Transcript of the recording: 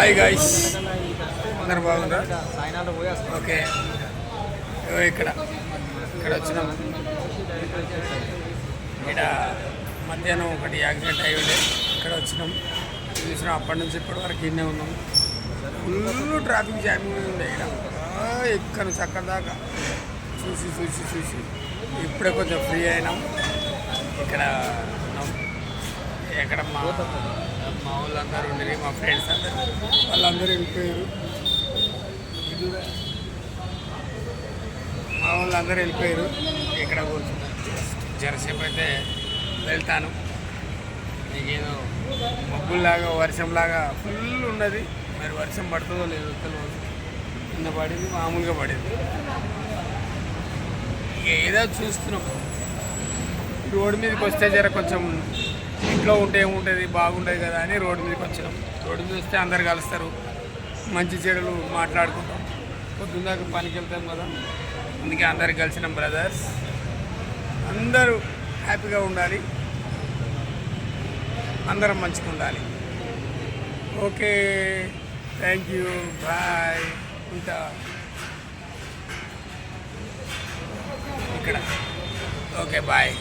Hi guys, అందరు బాగుందా? Okay, ఇక్కడ ఇక్కడ వచ్చినాం. ఇక్కడ మధ్యాహ్నం ఒకటి యాక్సిడెంట్ అయి ఉండే, ఇక్కడ వచ్చినాం. చూసినాం, అప్పటి నుంచి ఇప్పటి వరకు ఇన్నే ఉన్నాం. ఫుల్ ట్రాఫిక్ జామింగ్ ఉండే ఇక్కడ. ఇక్కడ నుంచి అక్కడ దాకా చూసి చూసి చూసి ఇప్పుడే కొంచెం ఫ్రీ అయినాం. ఇక్కడ ఉన్నాం. ఎక్కడ మా వాళ్ళందరూ ఉండేది, మా ఫ్రెండ్స్ అందరూ, వాళ్ళందరూ వెళ్ళిపోయారు. మా వాళ్ళందరూ వెళ్ళిపోయారు. ఇక్కడ కూర్చున్నారు. జరసేపు అయితే వెళ్తాను. నీకేదో మబ్బుల్లాగా వర్షంలాగా ఫుల్ ఉన్నది. మరి వర్షం పడుతుందో లేదో తెలియదు. కింద పడింది, మామూలుగా పడింది. ఏదో చూస్తున్నాం. రోడ్డు మీదకి వస్తే జర కొంచెం ఇంట్లో ఉంటే ఏముంటుంది, బాగుంటుంది కదా అని రోడ్డు మీదకి వచ్చినాం. రోడ్డు మీద వస్తే అందరు కలుస్తారు, మంచి చెడులు మాట్లాడుకుంటాం. పొద్దున్నాక పనికి వెళ్తాం కదా, అందుకే అందరు కలిసినాం. బ్రదర్స్ అందరూ హ్యాపీగా ఉండాలి, అందరం మంచిగా ఉండాలి. Okay, thank you, bye. ఉంటా ఇక్కడ. Okay, bye.